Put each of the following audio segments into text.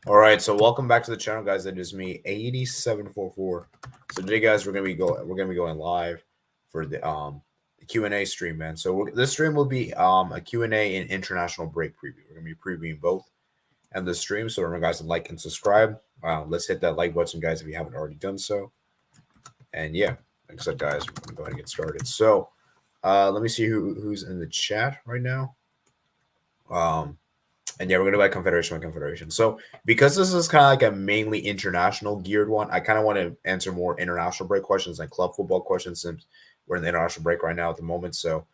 All right, so welcome back to the channel, guys. That is me, 8744. So today, guys, we're gonna be going live for the Q&A stream, man. So this stream will be a Q&A and international break preview. We're gonna be previewing both and the stream. So remember, guys, to like and subscribe. Let's hit that like button, guys, if you haven't already done so. And yeah, like I said, guys, we're gonna go ahead and get started. So let me see who's in the chat right now. And yeah, we're gonna do like Confederation. So because this is kind of like a mainly international geared one, I kind of want to answer more international break questions and club football questions since we're in the international break right now at the moment. So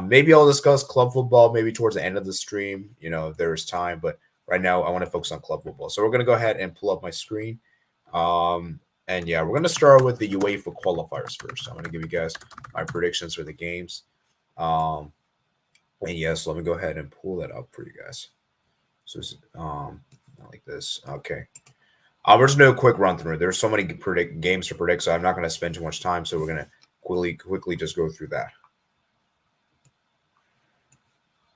maybe I'll discuss club football maybe towards the end of the stream, if there's time. But right now I want to focus on club football. So we're gonna go ahead and pull up my screen. And yeah, we're gonna start with the UEFA qualifiers first. I'm gonna give you guys my predictions for the games. And yes, let me go ahead and pull that up for you guys. So it's like this. Okay. We're just doing a quick run through. There's so many games to predict, so I'm not going to spend too much time. So we're going to quickly just go through that.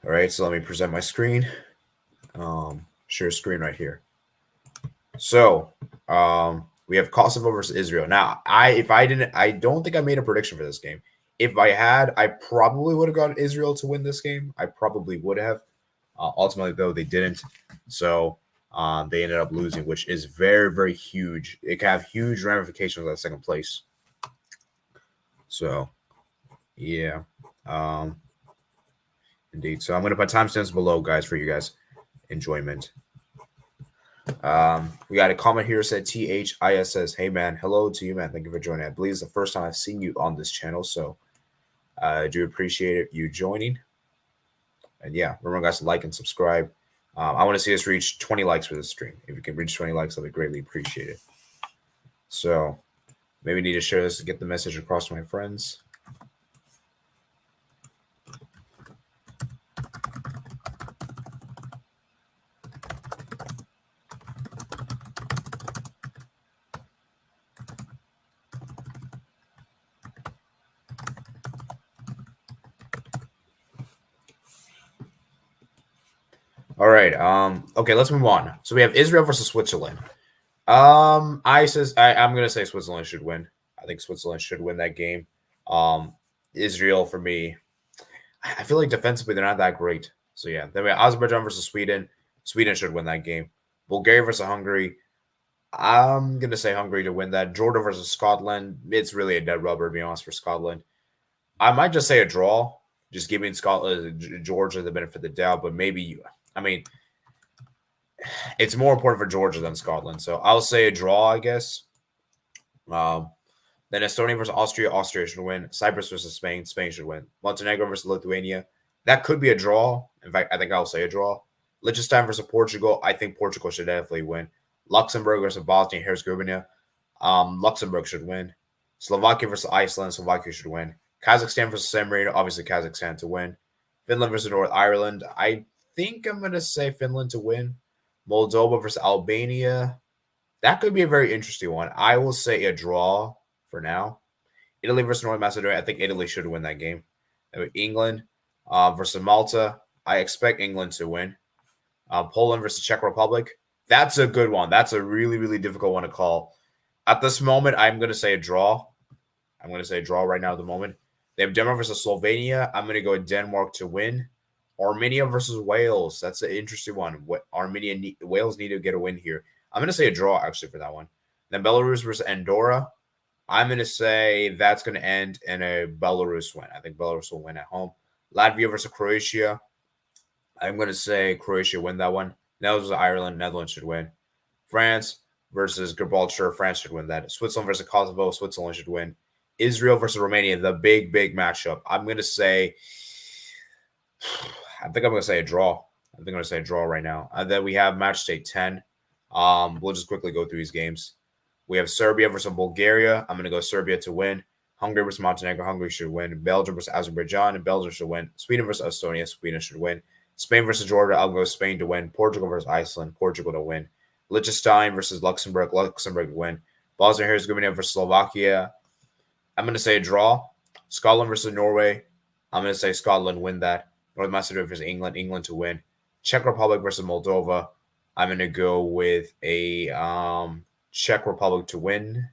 All right. So let me present my screen. Share screen right here. So we have Kosovo versus Israel. Now, I don't think I made a prediction for this game. If I had, I probably would have gotten Israel to win this game. I probably would have. Ultimately, though, they didn't. So they ended up losing, which is very, very huge. It can have huge ramifications at second place. So, yeah. Indeed. So I'm going to put timestamps below, guys, for you guys' enjoyment. We got a comment here that said THIS says, "Hey man, hello to you, man. Thank you for joining. I believe it's the first time I've seen you on this channel, so I do appreciate you joining. And yeah, remember, guys, to like and subscribe. I want to see us reach 20 likes for this stream. If you can reach 20 likes, I'll be greatly appreciated. So maybe need to share this to get the message across to my friends. All right. Okay, let's move on. So we have Israel versus Switzerland. I'm gonna say Switzerland should win. I think Switzerland should win that game. Israel, for me, I feel like defensively they're not that great. So yeah, then we have Azerbaijan versus Sweden. Sweden should win that game. Bulgaria versus Hungary. I'm gonna say Hungary to win that. Jordan versus Scotland. It's really a dead rubber, to be honest, for Scotland. I might just say a draw, just giving Georgia the benefit of the doubt, but maybe. I mean, it's more important for Georgia than Scotland, so I'll say a draw, I guess. Then Estonia versus Austria. Austria should win. Cyprus versus Spain. Spain should win. Montenegro versus Lithuania. That could be a draw. In fact, I think I'll say a draw. Liechtenstein versus Portugal. I think Portugal should definitely win. Luxembourg versus Bosnia and Herzegovina. Luxembourg should win. Slovakia versus Iceland. Slovakia should win. Kazakhstan versus San Marino. Obviously, Kazakhstan to win. Finland versus North Ireland. I think I'm going to say Finland to win. Moldova versus Albania. That could be a very interesting one. I will say a draw for now. Italy versus North Macedonia. I think Italy should win that game. England versus Malta. I expect England to win. Poland versus Czech Republic. That's a good one. That's a really, really difficult one to call. At this moment, I'm going to say a draw. I'm going to say a draw right now at the moment. They have Denmark versus Slovenia. I'm going to go with Denmark to win. Armenia versus Wales. That's an interesting one. Wales need to get a win here. I'm going to say a draw, actually, for that one. Then Belarus versus Andorra. I'm going to say that's going to end in a Belarus win. I think Belarus will win at home. Latvia versus Croatia. I'm going to say Croatia win that one. Netherlands versus Ireland. Netherlands should win. France versus Gibraltar. France should win that. Switzerland versus Kosovo. Switzerland should win. Israel versus Romania. The big, big matchup. I'm going to say... I think I'm going to say a draw. I think I'm going to say a draw right now. And then we have match day 10. We'll just quickly go through these games. We have Serbia versus Bulgaria. I'm going to go Serbia to win. Hungary versus Montenegro. Hungary should win. Belgium versus Azerbaijan. And Belgium should win. Sweden versus Estonia. Sweden should win. Spain versus Georgia. I'll go Spain to win. Portugal versus Iceland. Portugal to win. Liechtenstein versus Luxembourg. Luxembourg to win. Bosnia and Herzegovina versus Slovakia. I'm going to say a draw. Scotland versus Norway. I'm going to say Scotland win that. North Macedonia versus England. England to win. Czech Republic versus Moldova. I'm gonna go with a Czech Republic to win.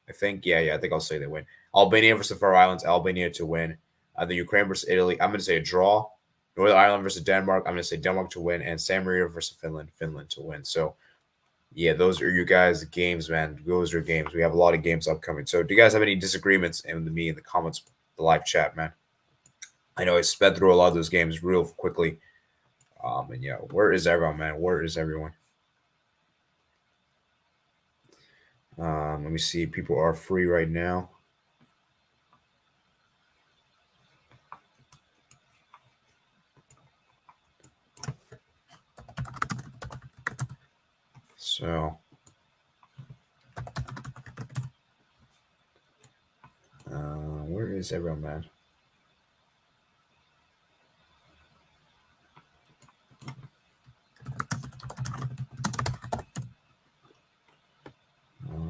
I think, yeah, I think I'll say they win. Albania versus Faroe Islands, Albania to win. The Ukraine versus Italy, I'm gonna say a draw. Northern Ireland versus Denmark, I'm gonna say Denmark to win, and San Marino versus Finland, Finland to win. So yeah, those are you guys' games, man. Those are games. We have a lot of games upcoming. So do you guys have any disagreements in me in the comments, the live chat, man? I know I sped through a lot of those games real quickly. And yeah, where is everyone, man? Where is everyone? Let me see. People are free right now. So, where is everyone, man?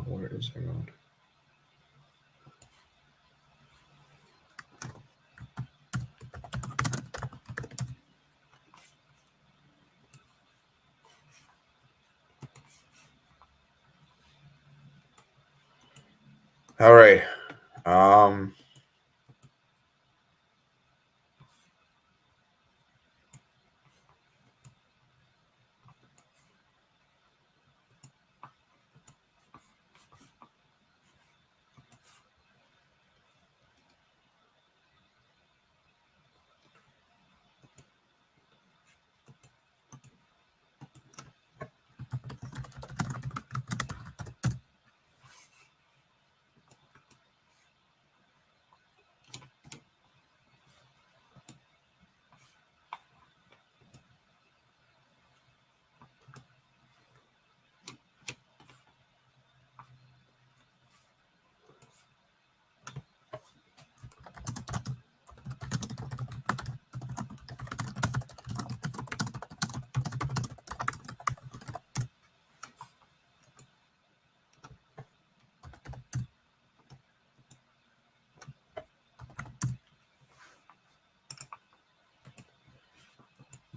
Where is everyone? All right.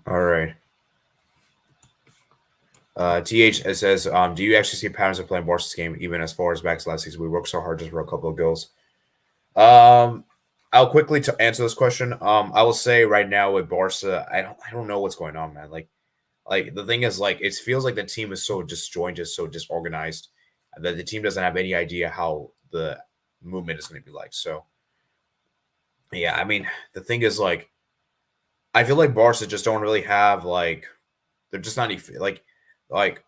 All right. TH says, do you actually see patterns of playing Barca's game even as far as back last season? We worked so hard just for a couple of goals. I'll quickly to answer this question. I will say right now with Barca, I don't know what's going on, man. Like the thing is, like it feels like the team is so disjointed, so disorganized that the team doesn't have any idea how the movement is going to be like. So yeah, I mean the thing is like I feel like Barca just don't really have like they're just not like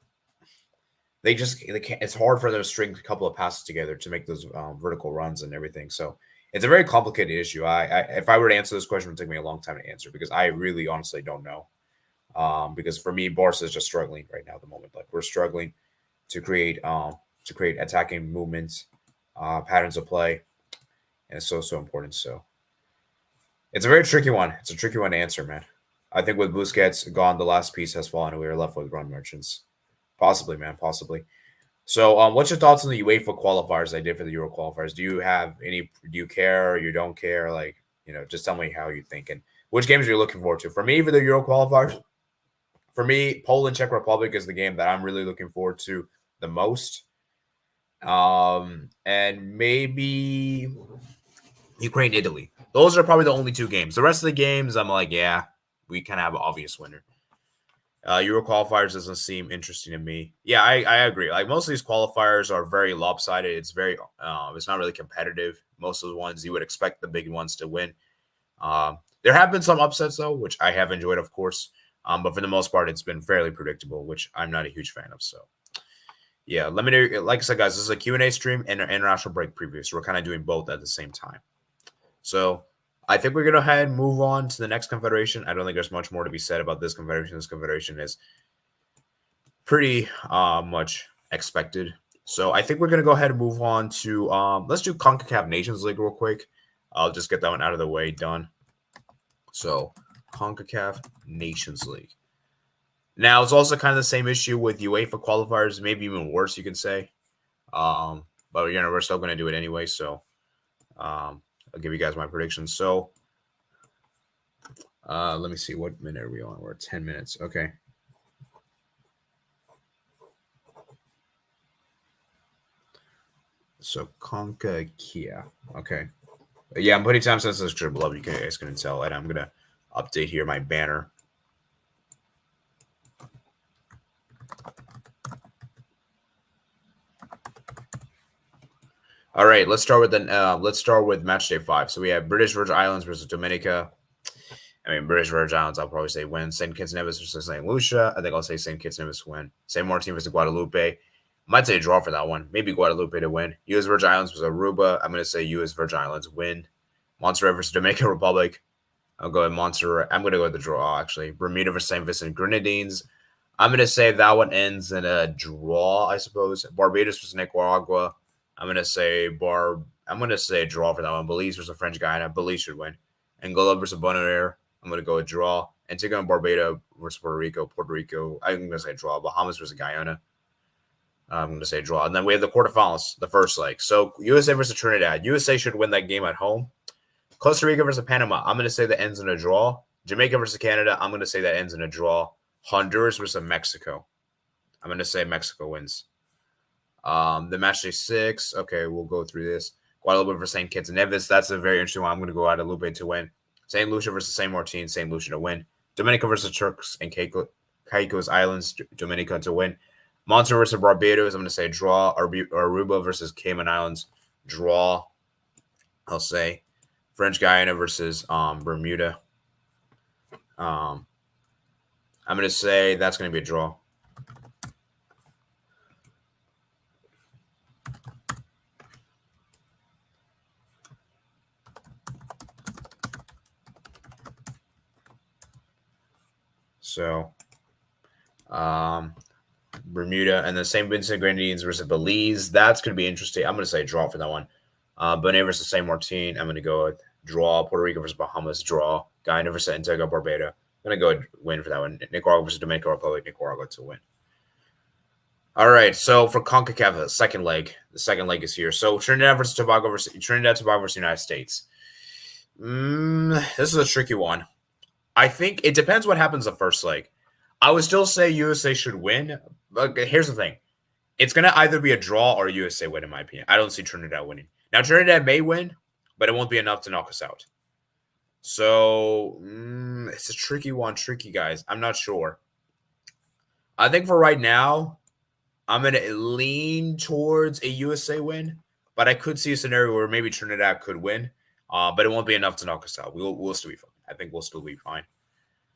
they can't. It's hard for them to string a couple of passes together to make those vertical runs and everything. So it's a very complicated issue. I if I were to answer this question, it would take me a long time to answer because I really honestly don't know. Because for me, Barca is just struggling right now at the moment. Like we're struggling to create attacking movements, patterns of play, and it's so important. So it's a very tricky one. It's a tricky one to answer, man. I think with Busquets gone, the last piece has fallen, and we are left with run merchants. Possibly, man. Possibly. So, what's your thoughts on the UEFA qualifiers I did for the Euro qualifiers? Do you have any? Do you care or you don't care? Like, just tell me how you think and which games are you looking forward to. For me, for the Euro qualifiers, for me, Poland Czech Republic is the game that I'm really looking forward to the most. And maybe Ukraine Italy. Those are probably the only two games. The rest of the games, I'm like, yeah, we kind of have an obvious winner. Euro qualifiers doesn't seem interesting to me. Yeah, I agree. Like most of these qualifiers are very lopsided. It's it's not really competitive. Most of the ones you would expect the big ones to win. There have been some upsets though, which I have enjoyed, of course. But for the most part, it's been fairly predictable, which I'm not a huge fan of. So yeah, let me know. Like I said, guys, this is a Q&A stream and an international break preview. So we're kind of doing both at the same time. So I think we're going to go ahead and move on to the next confederation. I don't think there's much more to be said about this confederation. This confederation is pretty much expected. So I think we're going to go ahead and move on to let's do CONCACAF Nations League real quick. I'll just get that one out of the way, done. So CONCACAF Nations League. Now it's also kind of the same issue with UEFA qualifiers, maybe even worse, you can say. But we're still going to do it anyway. So I'll give you guys my predictions. So let me see what minute are we on. We're at 10 minutes. Okay. So CONCACAF. Okay. Yeah, I'm putting time sensitive description below. You guys can tell, and I'm gonna update here my banner. All right, let's start with match day 5. So we have British Virgin Islands versus Dominica. I mean, British Virgin Islands, I'll probably say win. St. Kitts and Nevis versus St. Lucia. I think I'll say St. Kitts and Nevis win. St. Martin versus Guadalupe. Might say a draw for that one. Maybe Guadalupe to win. U.S. Virgin Islands versus Aruba. I'm going to say U.S. Virgin Islands win. Montserrat versus Dominican Republic. I'll go with Montserrat. I'm going to go with the draw, actually. Bermuda versus St. Vincent Grenadines. I'm going to say that one ends in a draw, I suppose. Barbados versus Nicaragua. I'm going to say a draw for that one. Belize versus French Guiana. Belize should win. Angola versus Bonaire. I'm going to go with draw. Antigua and Barbuda versus Puerto Rico. I'm going to say draw. Bahamas versus Guyana. I'm going to say draw. And then we have the quarterfinals, the first leg. So USA versus Trinidad. USA should win that game at home. Costa Rica versus Panama. I'm going to say that ends in a draw. Jamaica versus Canada. I'm going to say that ends in a draw. Honduras versus Mexico. I'm going to say Mexico wins. The match day 6. Okay, we'll go through this. Guadalupe versus St. Kitts and Nevis. That's a very interesting one. I'm going to go Guadalupe to win. St. Lucia versus St. Martin. St. Lucia to win. Dominica versus Turks and Caicos Islands. Dominica to win. Montserrat versus Barbados. I'm going to say draw. Aruba versus Cayman Islands. Draw. I'll say. French Guiana versus Bermuda. I'm going to say that's going to be a draw. So, Bermuda and the St. Vincent Grenadines versus Belize. That's going to be interesting. I'm going to say draw for that one. Bonaire versus St. Martin. I'm going to go with draw. Puerto Rico versus Bahamas. Draw. Guyana versus Antigua, Barbuda. I'm going to go win for that one. Nicaragua versus Dominican Republic. Nicaragua to win. All right. So for CONCACAF, the second leg is here. So Trinidad versus Tobago versus United States. This is a tricky one. I think it depends what happens the first leg. I would still say USA should win. But here's the thing. It's going to either be a draw or a USA win, in my opinion. I don't see Trinidad winning. Now, Trinidad may win, but it won't be enough to knock us out. So, it's a tricky one. Tricky, guys. I'm not sure. I think for right now, I'm going to lean towards a USA win. But I could see a scenario where maybe Trinidad could win. But it won't be enough to knock us out. We'll still be fine. I think we'll still be fine.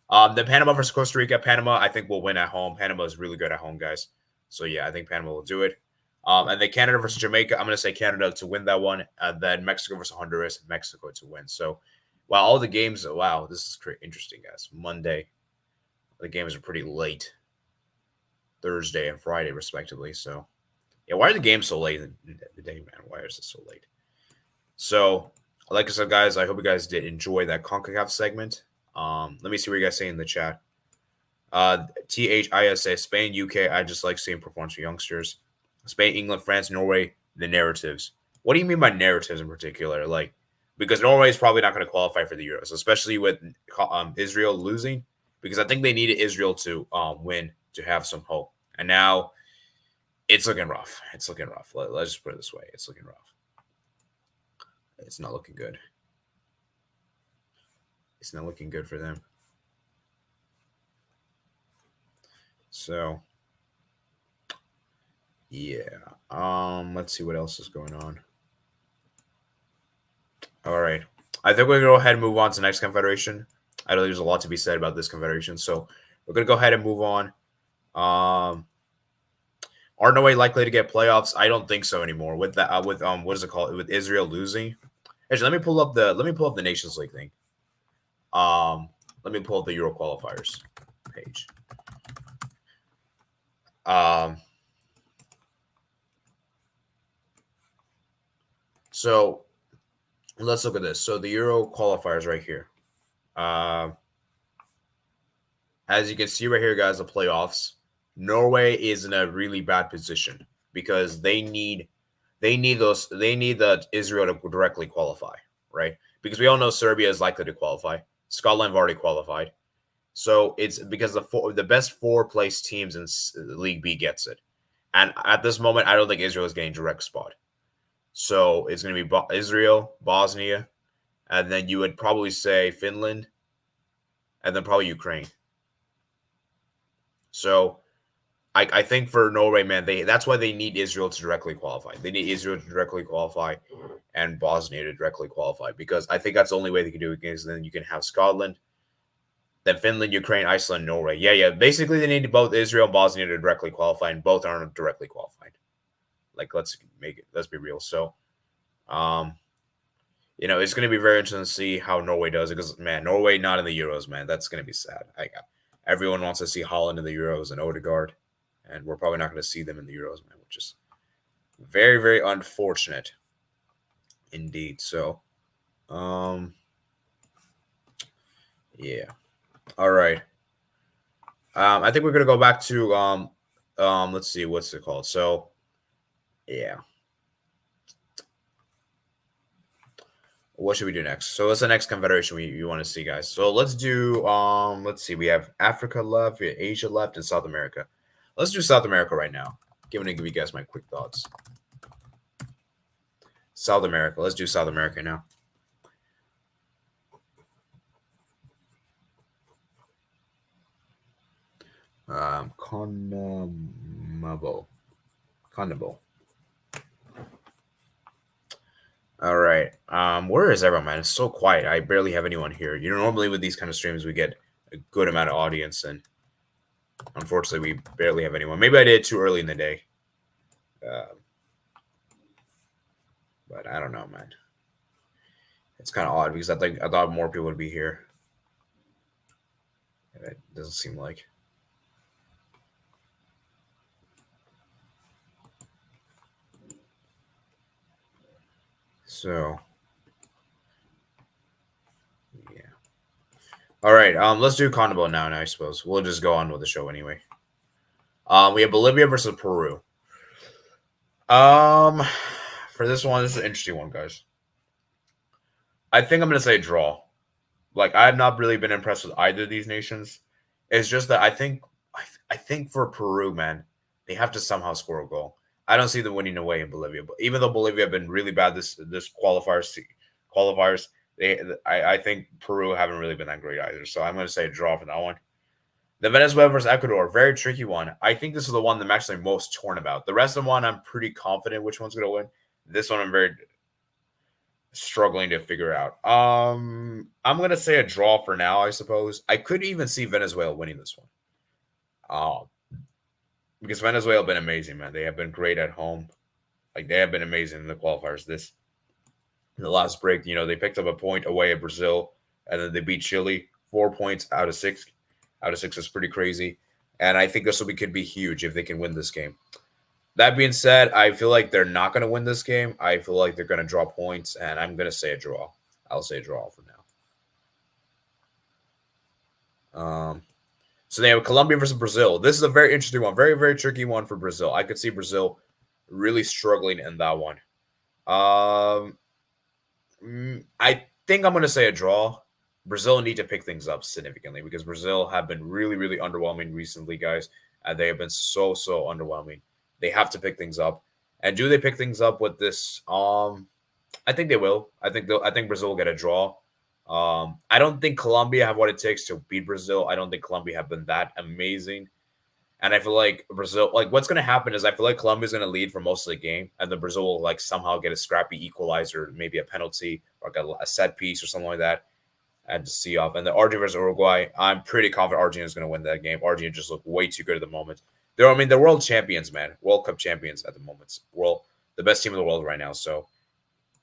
The Panama versus Costa Rica. Panama, I think, will win at home. Panama is really good at home, guys. So, yeah, I think Panama will do it. And then Canada versus Jamaica. I'm going to say Canada to win that one. And then Mexico versus Honduras. Mexico to win. So, wow, all the games. Wow, this is interesting, guys. Monday. The games are pretty late. Thursday and Friday, respectively. So, yeah, why are the games so late in the day, man? Why is it so late? So, like I said, guys, I hope you guys did enjoy that CONCACAF segment. Let me see what you guys say in the chat. THISA, Spain, UK. I just like seeing performance for youngsters. Spain, England, France, Norway, the narratives. What do you mean by narratives in particular? Like, because Norway is probably not going to qualify for the Euros, especially with Israel losing, because I think they needed Israel to win to have some hope. And now it's looking rough. It's looking rough. Let's just put it this way. It's looking rough. It's not looking good. It's not looking good for them. So, yeah. Let's see what else is going on. All right. I think we're going to go ahead and move on to the next confederation. I know there's a lot to be said about this confederation, so we're going to go ahead and move on. Are Norway likely to get playoffs? I don't think so anymore. With that, what is it called? With Israel losing. Actually, let me pull up the Nations League thing. Let me pull up the Euro qualifiers page. So let's look at this. So the Euro qualifiers right here. As you can see right here, guys, the playoffs. Norway is in a really bad position because they need the Israel to directly qualify, right? Because we all know Serbia is likely to qualify. Scotland have already qualified. So it's because the best 4 place teams in League B gets it. And at this moment, I don't think Israel is getting direct spot. So it's going to be Israel, Bosnia, and then you would probably say Finland, and then probably Ukraine. So I think for Norway, man, that's why they need Israel to directly qualify. They need Israel to directly qualify and Bosnia to directly qualify, because I think that's the only way they can do it, because then you can have Scotland, then Finland, Ukraine, Iceland, Norway. Yeah. Basically, they need both Israel and Bosnia to directly qualify, and both aren't directly qualified. Like, let's be real. So, it's going to be very interesting to see how Norway does it, because, man, Norway not in the Euros, man. That's going to be sad. Everyone wants to see Holland in the Euros and Odegaard, and we're probably not going to see them in the Euros, man, which is very, very unfortunate indeed. So, yeah. All right. I think we're going to go back to, let's see, what's it called? So, yeah. What should we do next? So what's the next confederation you want to see, guys? So let's do let's see, we have Africa left, we have Asia left, and South America. Let's do South America right now. I'm gonna give you guys my quick thoughts. South America. Let's do South America now. CONMEBOL. All right. Where is everyone, man? It's so quiet. I barely have anyone here. Normally with these kind of streams, we get a good amount of audience, and unfortunately, we barely have anyone. Maybe I did it too early in the day. But I don't know, man. It's kind of odd, because I thought more people would be here. It doesn't seem like. So, yeah. All right. Let's do CONMEBOL now, I suppose. We'll just go on with the show anyway. We have Bolivia versus Peru. For this one, this is an interesting one, guys. I think I'm going to say draw. Like, I have not really been impressed with either of these nations. It's just that I think for Peru, man, they have to somehow score a goal. I don't see them winning away in Bolivia. But even though Bolivia have been really bad this qualifiers, I think Peru haven't really been that great either. So I'm going to say a draw for that one. The Venezuela versus Ecuador, very tricky one. I think this is the one that I'm actually most torn about. The rest of the one, I'm pretty confident which one's going to win. This one, I'm very struggling to figure out. I'm going to say a draw for now, I suppose. I could even see Venezuela winning this one. Because Venezuela have been amazing, man. They have been great at home. Like, they have been amazing in the qualifiers. In the last break, they picked up a point away at Brazil, and then they beat Chile. 4 points out of 6. Out of 6 is pretty crazy. And I think could be huge if they can win this game. That being said, I feel like they're not going to win this game. I feel like they're going to draw points, and I'm going to say a draw. I'll say a draw for now. So they have Colombia versus Brazil. This is a very interesting one. Very, very tricky one for Brazil. I could see Brazil really struggling in that one. I think I'm going to say a draw. Brazil need to pick things up significantly, because Brazil have been really, really underwhelming recently, guys. And they have been so underwhelming. They have to pick things up. And do they pick things up with this? I think they will. I think Brazil will get a draw. I don't think Colombia have what it takes to beat Brazil. I don't think Colombia have been that amazing. And I feel like Brazil, what's going to happen is I feel like Colombia's going to lead for most of the game, and then Brazil will somehow get a scrappy equalizer, maybe a penalty or a set piece or something like that, and to see off. And the Argentina versus Uruguay, I'm pretty confident Argentina is going to win that game. Argentina just look way too good at the moment. They're world champions, man. World Cup champions at the moment. The best team in the world right now. So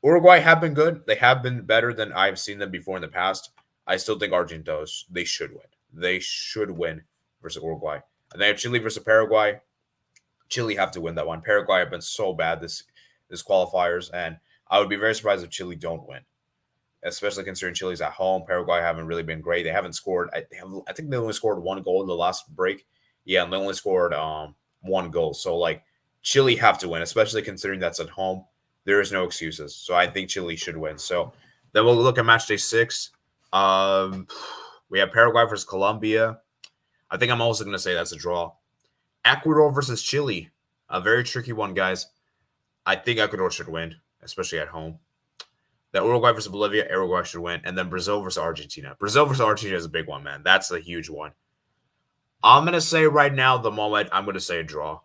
Uruguay have been good. They have been better than I've seen them before in the past. I still think Argentina does. They should win. They should win versus Uruguay. And they have Chile versus Paraguay. Chile have to win that one. Paraguay have been so bad this qualifiers, and I would be very surprised if Chile don't win, especially considering Chile's at home. Paraguay haven't really been great. They haven't scored. I think they only scored 1 goal in the last break. Yeah, and they only scored 1 goal. So, Chile have to win, especially considering that's at home. There is no excuses. So I think Chile should win. So then we'll look at match day 6. We have Paraguay versus Colombia. I think I'm also going to say that's a draw. Ecuador versus Chile. A very tricky one, guys. I think Ecuador should win. especially at home. Then Uruguay versus Bolivia, Uruguay should win. And then Brazil versus Argentina. Brazil versus Argentina is a big one, man. That's a huge one. I'm gonna say right now, the moment I'm gonna say a draw.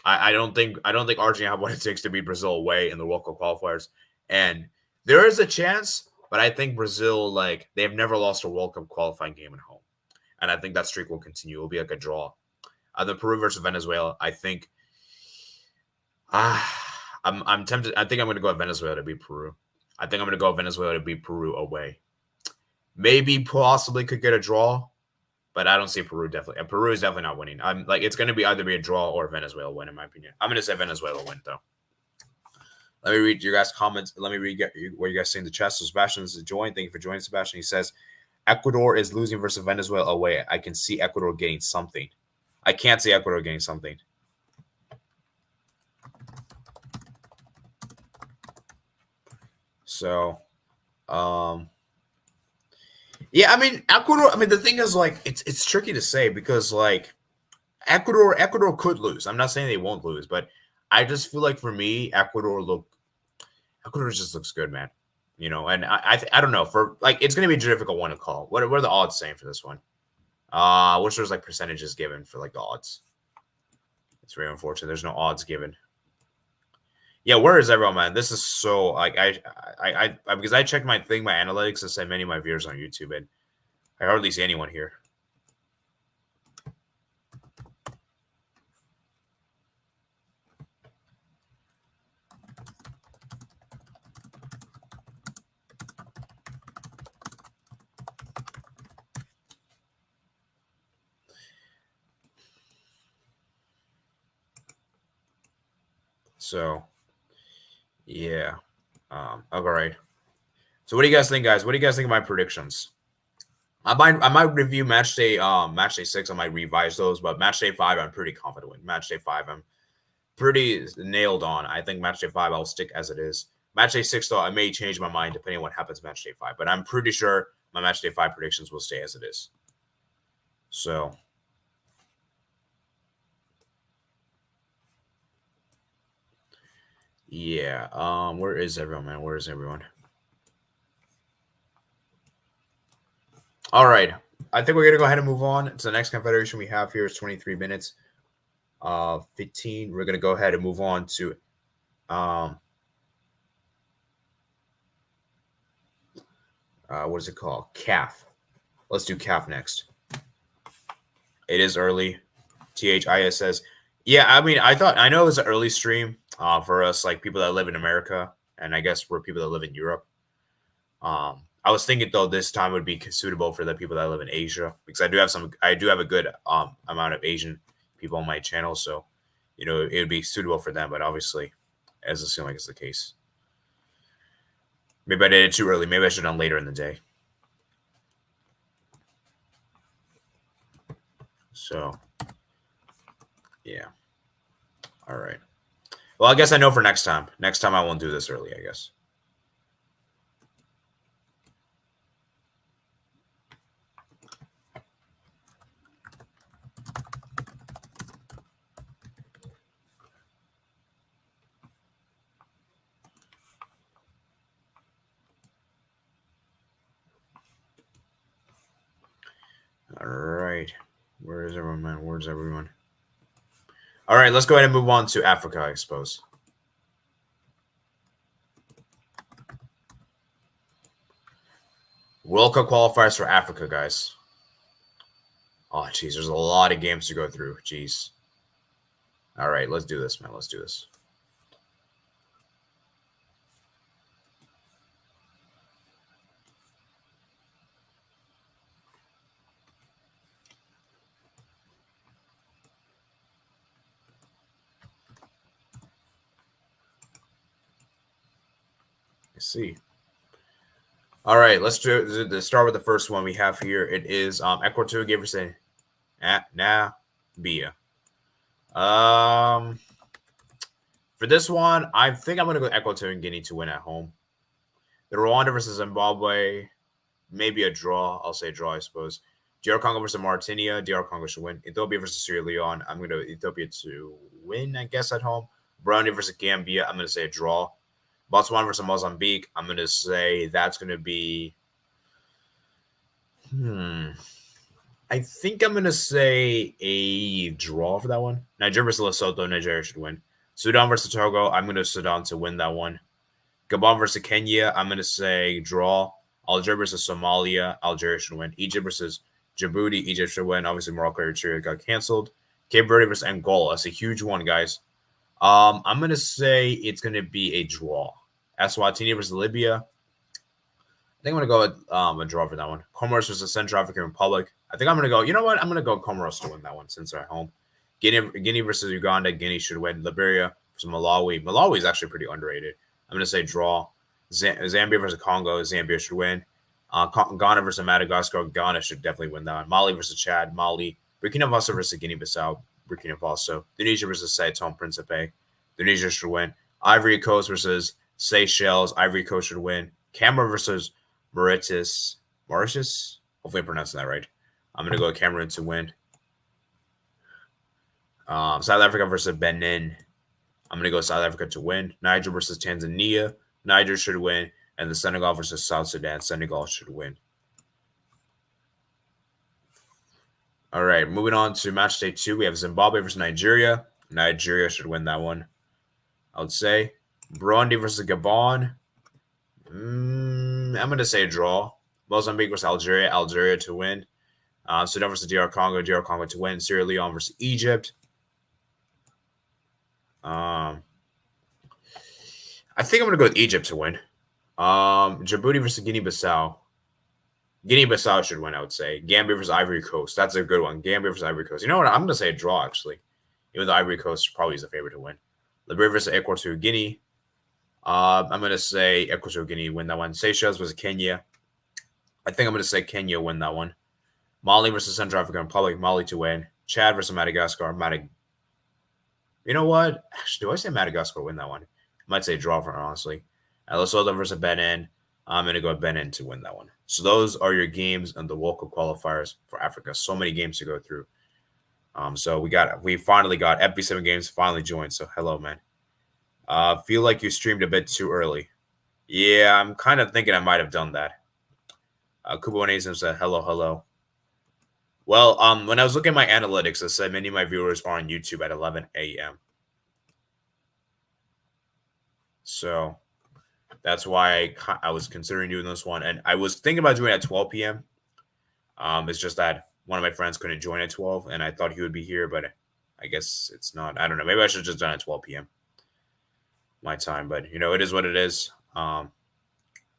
I don't think Argentina have what it takes to beat Brazil away in the World Cup qualifiers. And there is a chance, but I think Brazil, like, they have never lost a World Cup qualifying game at home. And I think that streak will continue. It will be like a draw. The Peru versus Venezuela, I think I'm tempted. I think I'm gonna go with Venezuela to beat Peru. I think I'm gonna go with Venezuela to beat Peru away. Maybe possibly could get a draw, but I don't see Peru definitely. And Peru is definitely not winning. I'm like, it's going to be either be a draw or Venezuela win, in my opinion. I'm going to say Venezuela win, though. Let me read your guys' comments. Let me read what you guys say in the chat. So Sebastian's joined. Thank you for joining, Sebastian. He says, Ecuador is losing versus Venezuela away. I can see Ecuador getting something. I can't see Ecuador getting something. So, yeah, I mean, Ecuador, I mean, the thing is, like, it's tricky to say because, like, Ecuador could lose. I'm not saying they won't lose, but I just feel like for me, Ecuador just looks good, man. You know, and I don't know, for like, it's gonna be a difficult one to call. What are the odds saying for this one? Wish there's like percentages given for like the odds. It's very unfortunate. There's no odds given. Yeah, where is everyone, man? This is so like I because I checked my analytics, and said many of my viewers on YouTube, and I hardly see anyone here. So, yeah. All right. So, what do you guys think, guys? What do you guys think of my predictions? I might review match day 6. I might revise those, but match day 5, I'm pretty confident with. Match day 5, I'm pretty nailed on. I think match day 5, I'll stick as it is. Match day 6, though, I may change my mind depending on what happens match day 5, but I'm pretty sure my match day 5 predictions will stay as it is. So, yeah. Where is everyone, man? Where is everyone? All right. I think we're gonna go ahead and move on to the next confederation we have here. Is 23 minutes. 15. We're gonna go ahead and move on to what is it called? CAF. Let's do CAF next. It is early. THIS says, yeah, I mean, I know it was an early stream for us, like people that live in America, and I guess for people that live in Europe. I was thinking though this time would be suitable for the people that live in Asia, because I do have a good amount of Asian people on my channel, so you know it would be suitable for them. But obviously, it doesn't seem like it's the case. Maybe I did it too early. Maybe I should have done later in the day. So, yeah. All right. Well, I guess I know for next time. Next time I won't do this early, I guess. All right. Where is everyone, man? Where's everyone? All right, let's go ahead and move on to Africa, I suppose. World Cup qualifiers for Africa, guys. Oh, jeez, there's a lot of games to go through. Jeez. All right, let's do this, man. Let's do this. Let's see. All right, let's start with the first one we have here. It is Equatorial versus Namibia. For this one, I think I'm going to go Equatorial Guinea to win at home. The Rwanda versus Zimbabwe, maybe a draw. I'll say draw, I suppose. DR Congo versus Mauritania. DR Congo should win. Ethiopia versus Sierra Leone. I'm going to Ethiopia to win, I guess, at home. Burundi versus Gambia. I'm going to say a draw. Botswana versus Mozambique. I'm going to say that's going to be. I think I'm going to say a draw for that one. Nigeria versus Lesotho. Nigeria should win. Sudan versus Togo. I'm going to Sudan to win that one. Gabon versus Kenya. I'm going to say draw. Algeria versus Somalia. Algeria should win. Egypt versus Djibouti. Egypt should win. Obviously, Morocco, Eritrea got canceled. Cape Verde versus Angola. That's a huge one, guys. I'm going to say it's going to be a draw. Eswatini versus Libya. I think I'm going to go with a draw for that one. Comoros versus Central African Republic. I think I'm going to go, you know what? I'm going to go Comoros to win that one since they're at home. Guinea versus Uganda. Guinea should win. Liberia versus Malawi. Malawi is actually pretty underrated. I'm going to say draw. Zambia versus Congo. Zambia should win. Ghana versus Madagascar. Ghana should definitely win that one. Mali versus Chad. Mali. Burkina Faso versus Guinea-Bissau. Burkina Faso. Tunisia versus Sao Tome Principe. Tunisia should win. Ivory Coast versus Seychelles. Ivory Coast should win. Cameroon versus Mauritius. Mauritius? Hopefully I'm pronouncing that right. I'm going to go with Cameroon to win. South Africa versus Benin. I'm going to go South Africa to win. Niger versus Tanzania. Niger should win. And the Senegal versus South Sudan. Senegal should win. All right, moving on to match day 2. We have Zimbabwe versus Nigeria. Nigeria should win that one, I would say. Burundi versus Gabon. I'm going to say a draw. Mozambique versus Algeria. Algeria to win. Sudan versus DR Congo. DR Congo to win. Sierra Leone versus Egypt. I think I'm going to go with Egypt to win. Djibouti versus Guinea-Bissau. Guinea-Bissau should win, I would say. Gambia versus Ivory Coast. That's a good one. Gambia versus Ivory Coast. You know what? I'm going to say a draw, actually. Even though Ivory Coast probably is the favorite to win. Liberia versus Equatorial Guinea. I'm going to say Equatorial Guinea win that one. Seychelles versus Kenya. I think I'm going to say Kenya win that one. Mali versus Central African Republic. Mali to win. Chad versus Madagascar. You know what? Actually, do I say Madagascar win that one? I might say draw for it, honestly. Lesotho versus Benin. I'm going to go with Benin to win that one. So those are your games and the World Cup qualifiers for Africa. So many games to go through. So we finally got FB7 games finally joined. So hello, man. Feel like you streamed a bit too early. Yeah, I'm kind of thinking I might have done that. Kubo Nazem said hello. Well, when I was looking at my analytics, it said many of my viewers are on YouTube at 11 a.m. So that's why I was considering doing this one. And I was thinking about doing it at 12 p.m. It's just that one of my friends couldn't join at 12, and I thought he would be here, but I guess it's not. I don't know. Maybe I should have just done it at 12 p.m. my time. But, it is what it is.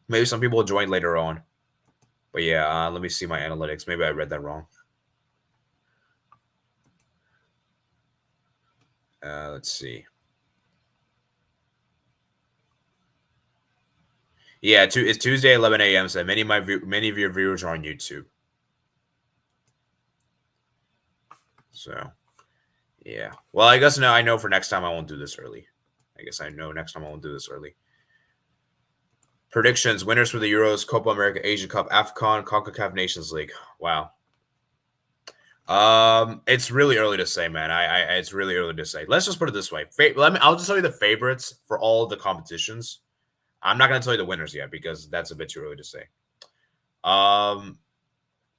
Maybe some people will join later on. But, yeah, let me see my analytics. Maybe I read that wrong. Let's see. Yeah, it's Tuesday, 11 a.m. So many of your viewers are on YouTube. So, yeah. Well, I guess now I know for next time I won't do this early. I guess I know next time I won't do this early. Predictions: winners for the Euros, Copa America, Asia Cup, AFCON, CONCACAF Nations League. Wow. It's really early to say, man. It's really early to say. Let's just put it this way. I'll just tell you the favorites for all of the competitions. I'm not going to tell you the winners yet because that's a bit too early to say.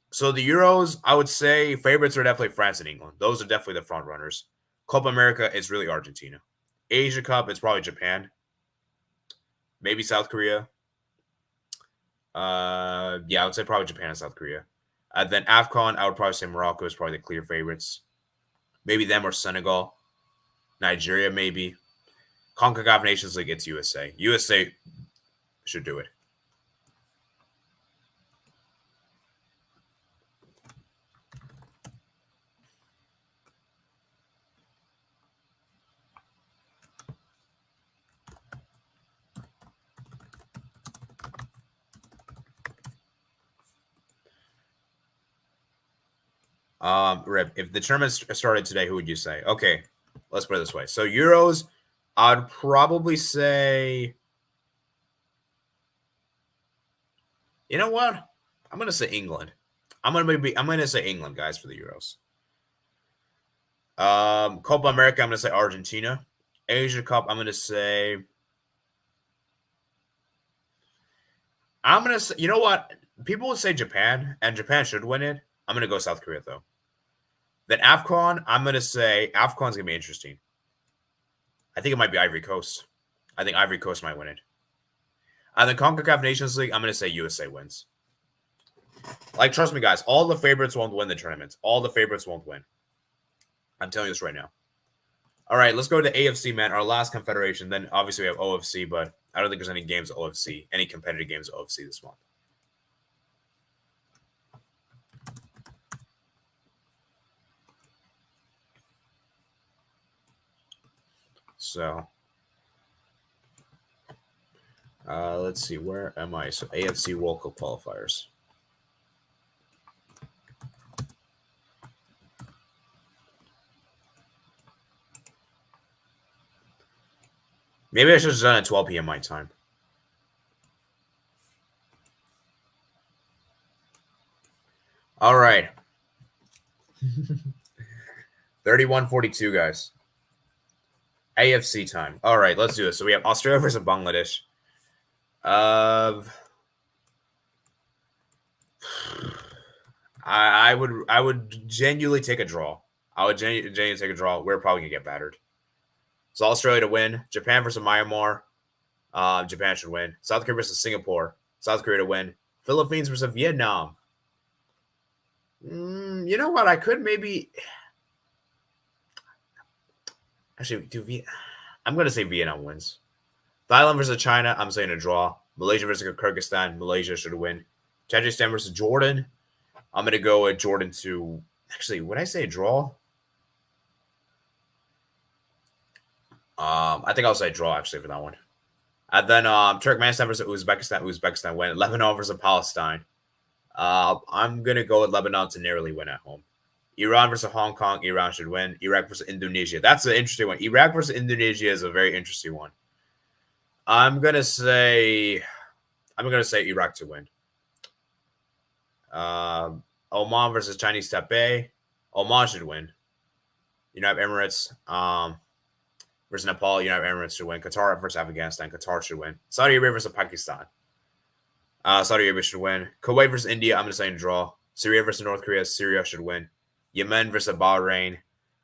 So the Euros, I would say favorites are definitely France and England. Those are definitely the front runners. Copa America is really Argentina. Asia Cup, it's probably Japan. Maybe South Korea. I would say probably Japan and South Korea. Then AFCON, I would probably say Morocco is probably the clear favorites. Maybe them or Senegal. Nigeria, maybe. CONCACAF Nations League, it's USA. USA should do it. Rip, if the tournament started today, who would you say? Okay, let's put it this way. So Euros, I'd probably say, you know what? I'm gonna say England. I'm gonna say England, guys, for the Euros. Copa America, I'm gonna say Argentina. Asia Cup, I'm gonna say I'm going to say, you know what? People would say Japan, and Japan should win it. I'm going to go South Korea, though. Then AFCON, I'm going to say AFCON's going to be interesting. I think it might be Ivory Coast. I think Ivory Coast might win it. And then CONCACAF Nations League, I'm going to say USA wins. Like, trust me, guys, all the favorites won't win the tournament. All the favorites won't win. I'm telling you this right now. All right, let's go to AFC, man, our last confederation. Then, obviously, we have OFC, but I don't think there's any games at OFC, any competitive games at OFC this month. So, let's see. Where am I? So, AFC World Cup qualifiers. Maybe I should have done it at 12 p.m. my time. All right. 31:42, guys. AFC time. All right, let's do this. So we have Australia versus Bangladesh. I would genuinely take a draw. I would genuinely take a draw. We're probably gonna get battered. So Australia to win. Japan versus Myanmar. Japan should win. South Korea versus Singapore. South Korea to win. Philippines versus Vietnam. You know what? I could maybe actually do. I'm going to say Vietnam wins. Thailand versus China. I'm saying a draw. Malaysia versus Kyrgyzstan. Malaysia should win. Tajikistan versus Jordan. I'm going to go with Jordan to. Actually, would I say a draw? I think I'll say draw actually for that one. And then Turkmenistan versus Uzbekistan. Uzbekistan win. Lebanon versus Palestine. I'm going to go with Lebanon to narrowly win at home. Iran versus Hong Kong. Iran should win. Iraq versus Indonesia. That's an interesting one. Iraq versus Indonesia is a very interesting one. I'm going to say Iraq to win. Oman versus Chinese Taipei. Oman should win. United Emirates versus Nepal. United Emirates should win. Qatar versus Afghanistan. Qatar should win. Saudi Arabia versus Pakistan. Saudi Arabia should win. Kuwait versus India. I'm going to say a draw. Syria versus North Korea. Syria should win. Yemen versus Bahrain.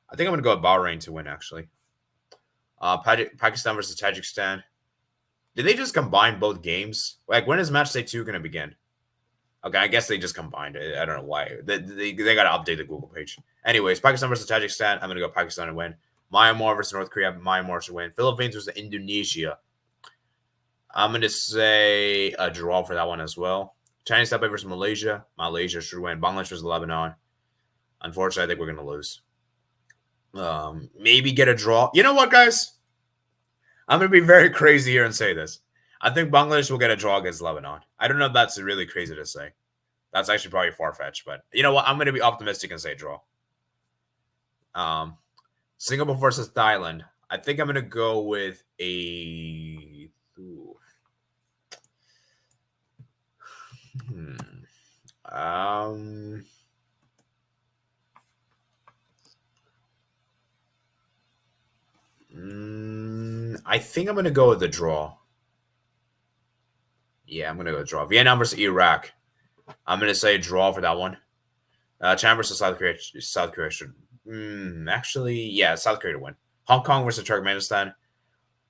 I think I'm going to go with Bahrain to win, actually. Pakistan versus Tajikistan. Did they just combine both games? Like, when is match day 2 going to begin? Okay, I guess they just combined it. I don't know why. They got to update the Google page. Anyways, Pakistan versus Tajikistan. I'm going to go Pakistan to win. Myanmar versus North Korea. Myanmar should win. Philippines versus Indonesia. I'm going to say a draw for that one as well. Chinese Taipei versus Malaysia. Malaysia should win. Bangladesh versus Lebanon. Unfortunately, I think we're going to lose. Maybe get a draw. You know what, guys? I'm going to be very crazy here and say this. I think Bangladesh will get a draw against Lebanon. I don't know if that's really crazy to say. That's actually probably far-fetched. But you know what? I'm going to be optimistic and say draw. Singapore versus Thailand. I think I'm going to go with a... I think I'm going to go with the draw. Yeah, I'm going to go with draw. Vietnam versus Iraq. I'm going to say draw for that one. China versus South Korea. South Korea should... actually, yeah, South Korea to win. Hong Kong versus Turkmenistan.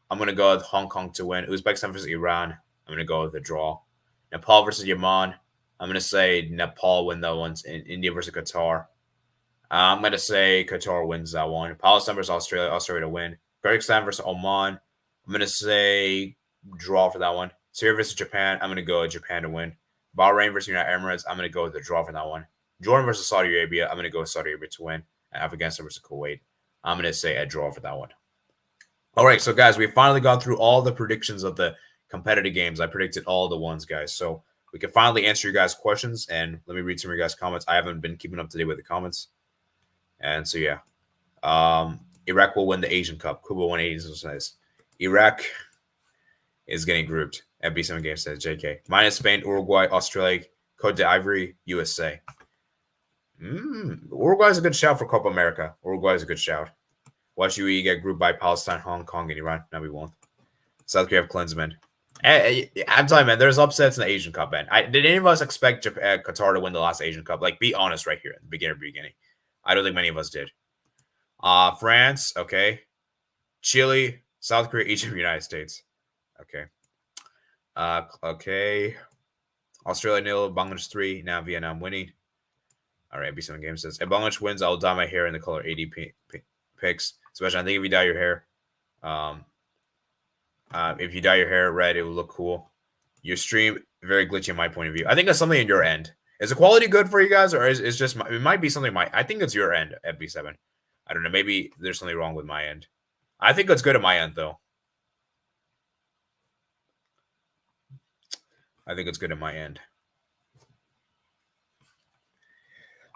I'm going to go with Hong Kong to win. Uzbekistan versus Iran. I'm going to go with the draw. Nepal versus Yemen. I'm going to say Nepal win that one. India versus Qatar. I'm going to say Qatar wins that one. Palestine versus Australia. Australia to win. Kyrgyzstan versus Oman. I'm going to say draw for that one. Syria versus Japan. I'm going to go with Japan to win. Bahrain versus United Emirates. I'm going to go with the draw for that one. Jordan versus Saudi Arabia. I'm going to go with Saudi Arabia to win. And Afghanistan versus Kuwait. I'm going to say a draw for that one. All right, so guys, we finally got through all the predictions of the competitive games. I predicted all the ones, guys. So we can finally answer your guys' questions. And let me read some of your guys' comments. I haven't been keeping up to date with the comments. And so, yeah. Iraq will win the Asian Cup. Cuba won 80. Says Iraq is getting grouped. FB7 Games says JK. Minus Spain, Uruguay, Australia, Cote d'Ivoire, USA. Uruguay is a good shout for Copa America. Uruguay is a good shout. Watch UAE get grouped by Palestine, Hong Kong, and Iran. No, we won't. South Korea have Klinsmann. I'm telling you, man, there's upsets in the Asian Cup, man. Did any of us expect Qatar to win the last Asian Cup? Like, be honest right here at the beginning. I don't think many of us did. France, okay. Chile, South Korea, Egypt, United States. Okay. Okay. Australia 0, Bangladesh 3, now Vietnam winning. All right, B7 Game says, if Bangladesh wins, I'll dye my hair in the color ADP picks. Especially, I think if you dye your hair, if you dye your hair red, it will look cool. Your stream, very glitchy in my point of view. I think that's something in your end. Is the quality good for you guys, or is just it might be something I think it's your end at B7. I don't know. Maybe there's something wrong with my end. I think it's good at my end, though. I think it's good at my end.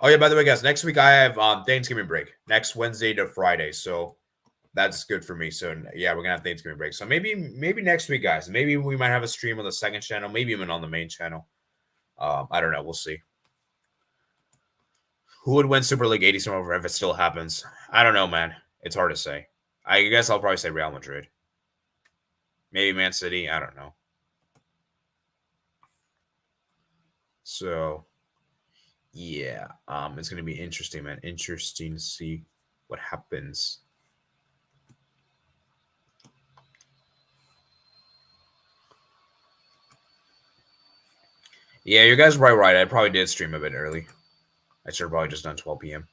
Oh, yeah, by the way, guys, next week I have Thanksgiving break. Next Wednesday to Friday. So that's good for me. So, yeah, we're going to have Thanksgiving break. So maybe next week, guys. Maybe we might have a stream on the second channel. Maybe even on the main channel. I don't know. We'll see. Who would win Super League 87 over if it still happens? I don't know, man. It's hard to say. I guess I'll probably say Real Madrid. Maybe Man City. I don't know. So, yeah. It's going to be interesting, man. Interesting to see what happens. Yeah, you guys are probably right. I probably did stream a bit early. I should have probably just done 12 p.m.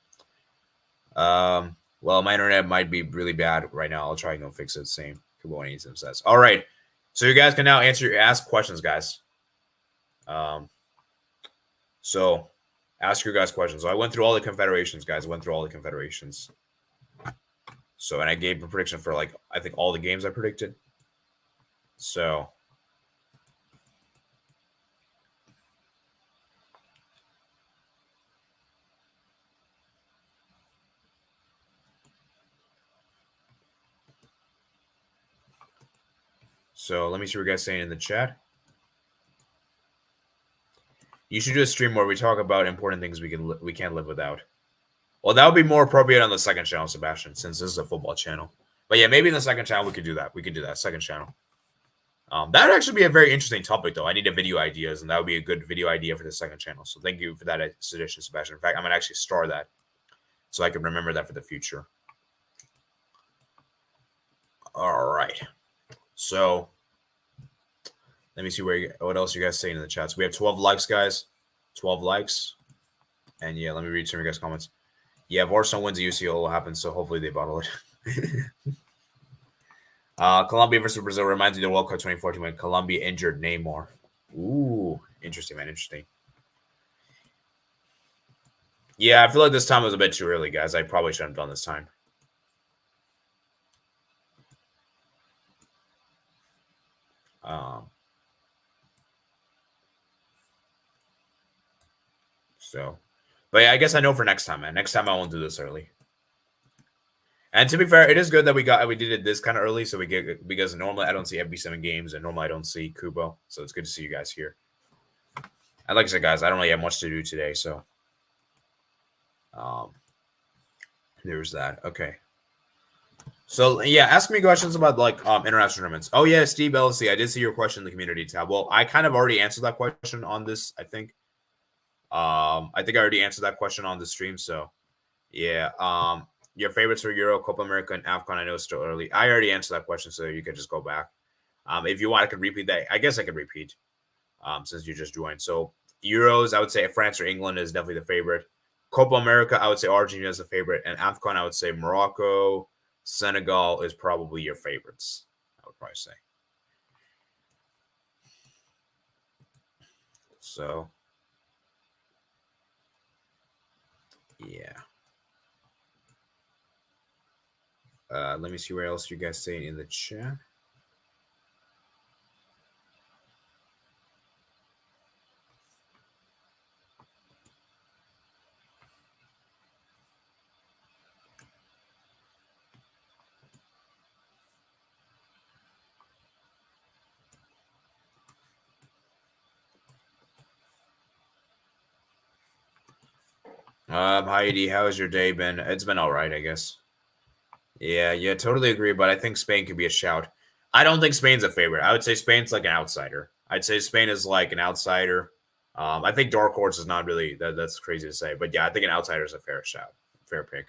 Well, my internet might be really bad right now. I'll try and go fix it. Same. Kubo says. All right. So you guys can now ask questions, guys. So ask your guys questions. So I went through all the confederations, guys. I went through all the confederations. So, and I gave a prediction for I think all the games I predicted. So let me see what you guys saying in the chat. You should do a stream where we talk about important things we can't live without. Well, that would be more appropriate on the second channel, Sebastian, since this is a football channel. But yeah, maybe in the second channel we could do that. We could do that second channel. That would actually be a very interesting topic, though. I need a video ideas, and that would be a good video idea for the second channel. So thank you for that suggestion, Sebastian. In fact, I'm gonna actually star that so I can remember that for the future. All right. So let me see what else you guys saying in the chats. We have 12 likes, guys. 12 likes. And yeah, let me read some of your guys' comments. Yeah, if Arsenal wins the UCL, will happen, so hopefully they bottle it. Colombia versus Brazil reminds me of the World Cup 2014 when Colombia injured Neymar. Ooh, interesting, man. Interesting. Yeah, I feel like this time was a bit too early, guys. I probably shouldn't have done this time. But yeah, I guess I know for next time, man. Next time I won't do this early. And to be fair, it is good that we did it this kind of early, so because normally I don't see FB7 games, and normally I don't see Kubo, so it's good to see you guys here. And like I said, guys, I don't really have much to do today, so there's that. Okay. So yeah, ask me questions about international tournaments. Oh yeah, Steve LC, I did see your question in the community tab. Well, I kind of already answered that question on this, I think. I think I already answered that question on the stream. So yeah. Your favorites for Euro, Copa America, and AFCON, I know it's still early. I already answered that question, so you can just go back. If you want, I could repeat that. I guess I could repeat since you just joined. So Euros, I would say France or England is definitely the favorite. Copa America, I would say Argentina is the favorite. And AFCON, I would say Morocco, Senegal is probably your favorites, I would probably say. So, yeah. Let me see where else you guys saying in the chat. Heidi, how has your day been? It's been all right, I guess. Yeah, totally agree. But I think Spain could be a shout. I don't think Spain's a favorite. I would say Spain's like an outsider. I'd say Spain is like an outsider. I think dark horse is not really that's crazy to say, but yeah, I think an outsider is a fair shout, fair pick.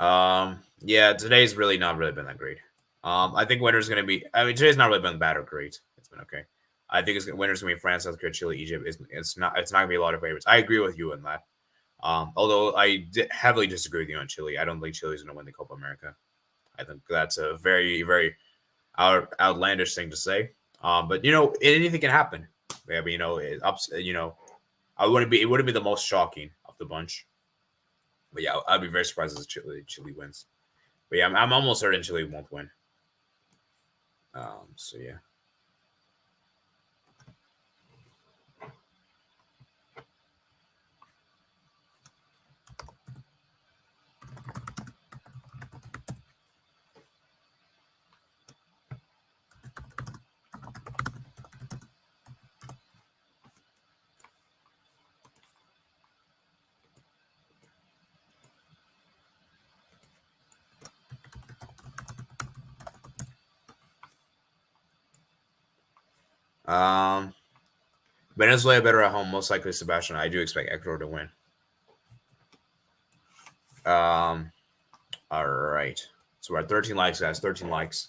Yeah, today's really not really been that great. I think winner's gonna be. I mean, today's not really been bad or great. It's been okay. I think winner's gonna be France, South Korea, Chile, Egypt. It's not gonna be a lot of favorites. I agree with you on that. Although I heavily disagree with you on Chile. I don't think Chile's gonna win the Copa America. I think that's a very very outlandish thing to say. But anything can happen. Yeah, but ups. It wouldn't be the most shocking of the bunch. But yeah, I'd be very surprised if Chile wins. But yeah, I'm almost certain Chile won't win. So yeah. Um, Venezuela better at home. Most likely Sebastian. I do expect Ecuador to win. All right. So we're at 13 likes, guys. 13 likes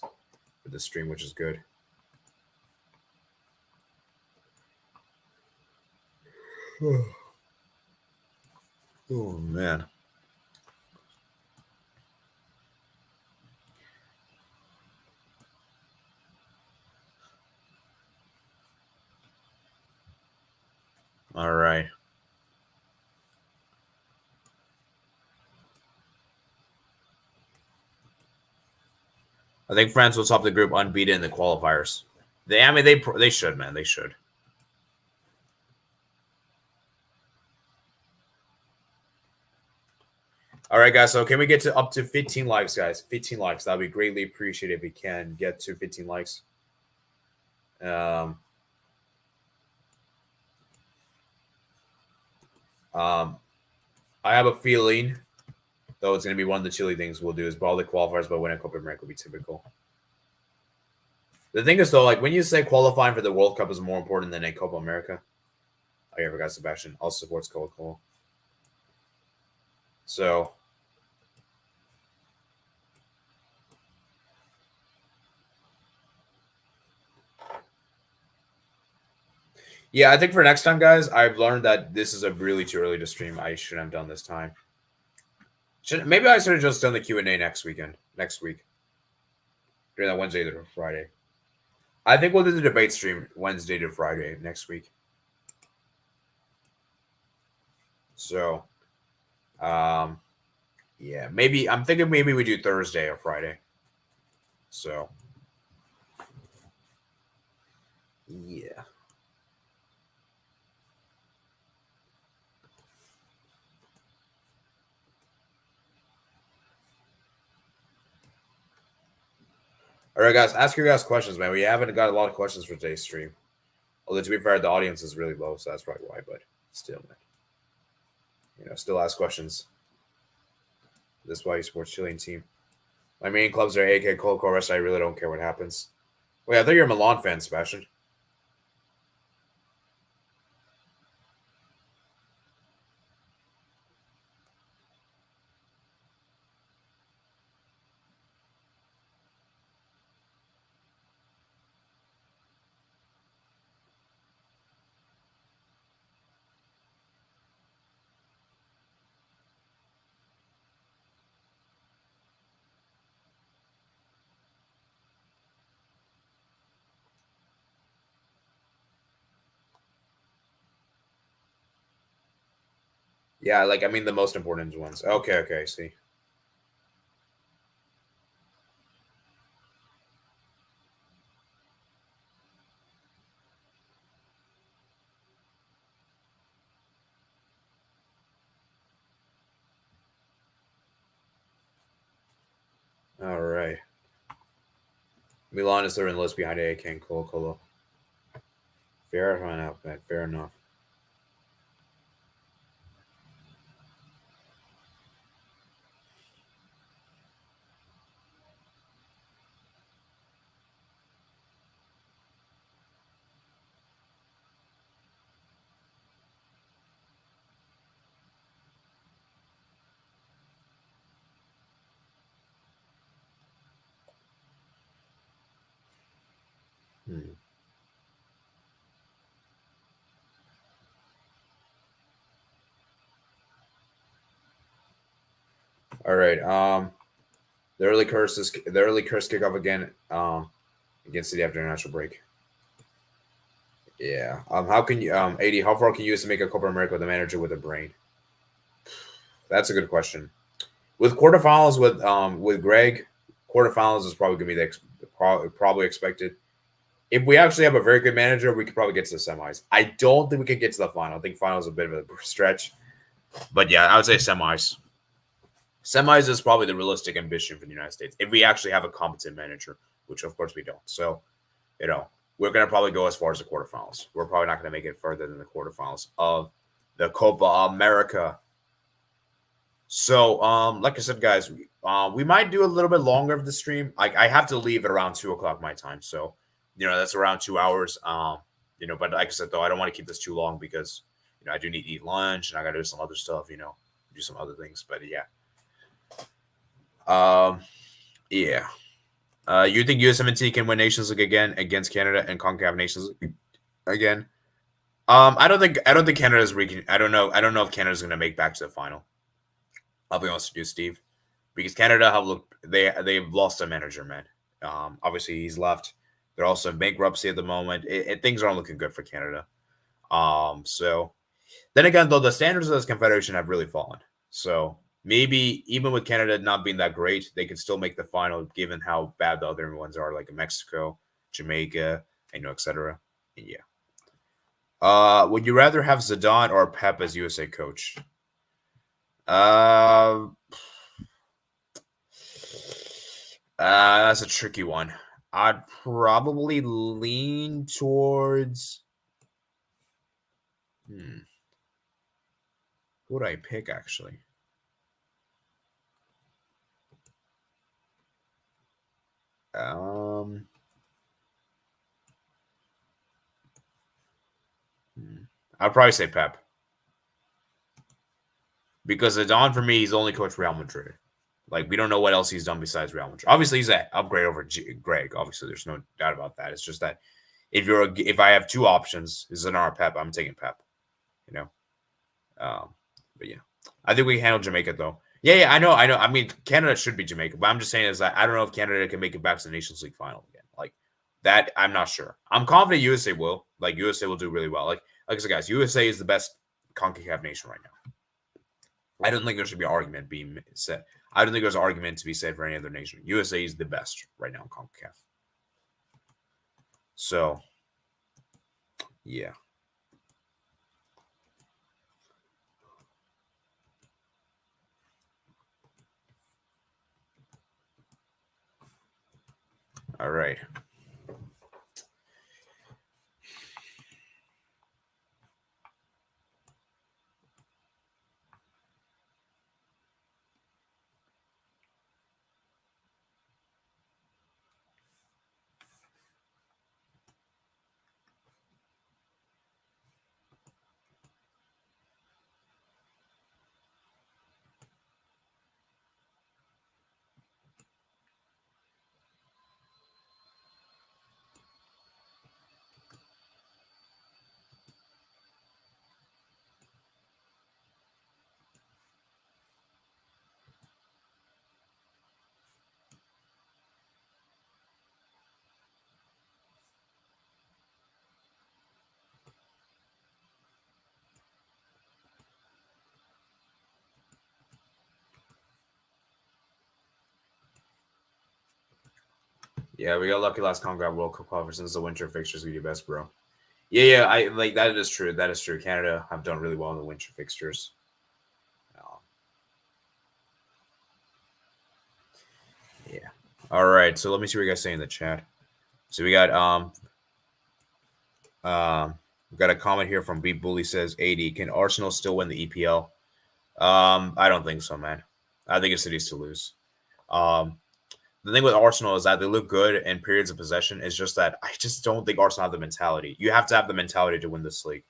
for the stream, which is good. Oh man. All right. I think France will top the group unbeaten in the qualifiers. They should, man. They should. All right, guys. So can we get to up to 15 likes, guys? 15 likes. That'd be greatly appreciated if we can get to 15 likes. I have a feeling, though, it's going to be one of the Chile things we'll do is brawl the qualifiers, but winning Copa America will be typical. The thing is, though, like when you say qualifying for the World Cup is more important than a Copa America, I forgot Sebastian also supports Colo-Colo. So, yeah, I think for next time, guys, I've learned that this is a really too early to stream. I shouldn't have done this time. Maybe I should have just done the Q&A next week, during that Wednesday to Friday. I think we'll do the debate stream Wednesday to Friday next week. So, yeah, I'm thinking maybe we do Thursday or Friday. So, yeah. All right, guys, ask your guys questions, man. We haven't got a lot of questions for today's stream. Although, to be fair, the audience is really low, so that's probably why. But still, man, still ask questions. That's why you support Chilean team. My main clubs are AK, Colo-Colo. Rest, I really don't care what happens. Wait, I thought you're a Milan fan, Sebastian. Yeah, the most important ones. Okay, I see. All right. Milan is third in the list behind AK and Colo-Colo. Fair enough, man. Fair enough. All right. The early curse kickoff again. Against City after international break. Yeah. How can you 80? How far can you use to make a Copa America with a manager with a brain? That's a good question. With quarterfinals with Greg, quarterfinals is probably gonna be probably expected. If we actually have a very good manager, we could probably get to the semis. I don't think we could get to the final. I think final is a bit of a stretch. But yeah, I would say semis. Semis is probably the realistic ambition for the United States if we actually have a competent manager, which of course we don't. So, we're going to probably go as far as the quarterfinals. We're probably not going to make it further than the quarterfinals of the Copa America. So, like I said, guys, we might do a little bit longer of the stream. I have to leave at around 2:00 my time. So, that's around 2 hours. But like I said, though, I don't want to keep this too long because, I do need to eat lunch and I got to do some other stuff, do some other things. But yeah. Yeah. You think USMNT can win Nations League again against Canada and CONCACAF Nations League again? I don't think Canada's reaching. I don't know if Canada's going to make back to the final. I'll be honest with you, Steve, because Canada they've lost a manager, man. Obviously he's left. They're also in bankruptcy at the moment. Things aren't looking good for Canada. So then again, though, the standards of this confederation have really fallen. So maybe even with Canada not being that great, they can still make the final, given how bad the other ones are, like Mexico, Jamaica, etc. Yeah. Would you rather have Zidane or Pep as USA coach? That's a tricky one. I'd probably lean towards. Who would I pick, actually? I'd probably say Pep. Because Zidane, for me, he's only coached Real Madrid. Like, we don't know what else he's done besides Real Madrid. Obviously, he's an upgrade over Greg. Obviously, there's no doubt about that. It's just that if I have two options, Zidane or Pep, I'm taking Pep. But yeah, I think we can handle Jamaica though. Yeah, I know. I mean, Canada should be Jamaica, but I'm just saying is that I don't know if Canada can make it back to the Nations League final again. Like that, I'm not sure. I'm confident USA will. Like USA will do really well. Like I said, guys, USA is the best CONCACAF nation right now. I don't think there should be an argument being said. I don't think there's an argument to be said for any other nation. USA is the best right now in CONCACAF. So, yeah. All right. Yeah, we got lucky last CONCACAF World Cup qualifier since the winter fixtures. We do best, bro. Yeah, I like that is true. That is true. Canada have done really well in the winter fixtures. Yeah. All right. So let me see what you guys say in the chat. So we got we got a comment here from Beat Bully says 80. Can Arsenal still win the EPL? I don't think so, man. I think it's City's to lose. The thing with Arsenal is that they look good in periods of possession. It's just that I just don't think Arsenal have the mentality. You have to have the mentality to win this league.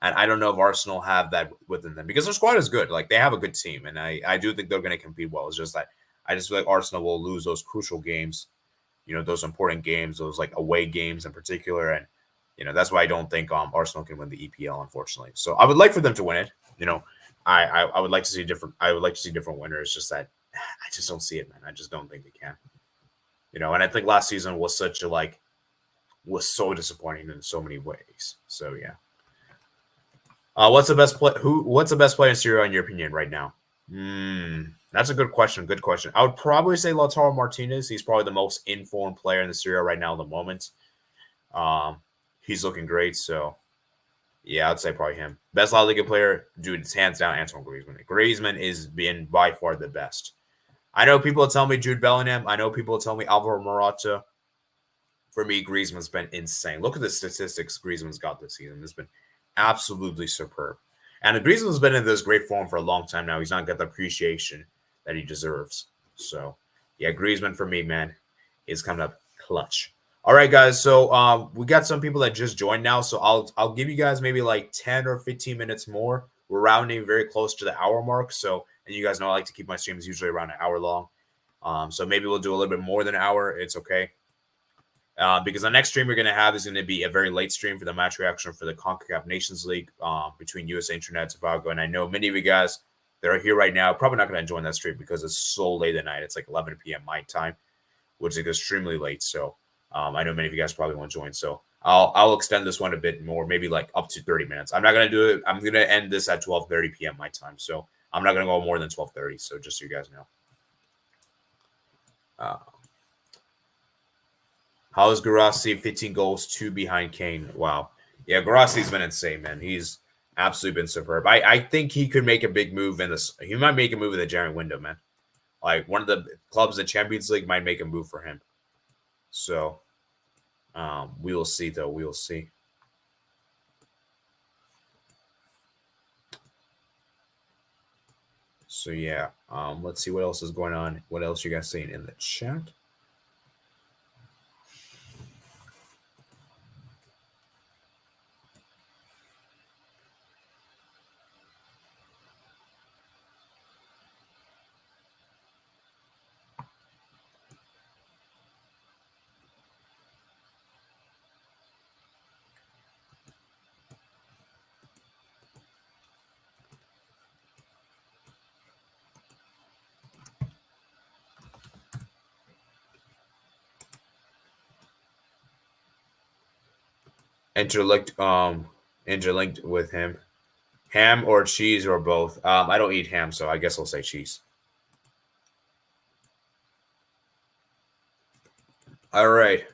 And I don't know if Arsenal have that within them because their squad is good. Like, they have a good team. And I do think they're going to compete well. It's just that I just feel like Arsenal will lose those crucial games, those important games, those like away games in particular. And, that's why I don't think Arsenal can win the EPL, unfortunately. So I would like for them to win it. I would like to see different winners. Just that I just don't see it, man. I just don't think they can. And I think last season was such a was so disappointing in so many ways. So yeah. What's the best play? What's the best player in Syria in your opinion right now? That's a good question. Good question. I would probably say Lautaro Martinez. He's probably the most informed player in the Syria right now at the moment. He's looking great. So yeah, I'd say probably him. Best La Liga player, dude. It's hands down Antoine Griezmann. Griezmann is being by far the best. I know people tell me Jude Bellingham. I know people tell me Alvaro Morata. For me, Griezmann's been insane. Look at the statistics Griezmann's got this season. It's been absolutely superb. And Griezmann's been in this great form for a long time now. He's not got the appreciation that he deserves. So, yeah, Griezmann for me, man, is coming up clutch. All right, guys. So we got some people that just joined now. So I'll give you guys maybe like 10 or 15 minutes more. We're rounding very close to the hour mark. So, and you guys know I like to keep my streams usually around an hour long. So maybe we'll do a little bit more than an hour. It's okay. Because the next stream we're going to have is going to be a very late stream for the match reaction for the CONCACAF Nations League between USA and Trinidad and Tobago. And I know many of you guys that are here right now probably not going to join that stream because it's so late at night. It's like 11 p.m. my time, which is extremely late. So I know many of you guys probably won't join. So I'll extend this one a bit more, maybe like up to 30 minutes. I'm not going to do it. I'm going to end this at 12:30 p.m. my time. So I'm not going to go more than 12:30. So just so you guys know. How is Guirassy 15 goals, 2 behind Kane? Wow. Yeah, Guirassy's been insane, man. He's absolutely been superb. I think he could make a big move in this. He might make a move in the January window, man. Like one of the clubs in Champions League might make a move for him. So we will see, though. We will see. So yeah, let's see what else is going on. What else you guys seeing in the chat? Interlinked with him. Ham or cheese or both. I don't eat ham, so I guess I'll say cheese. All right.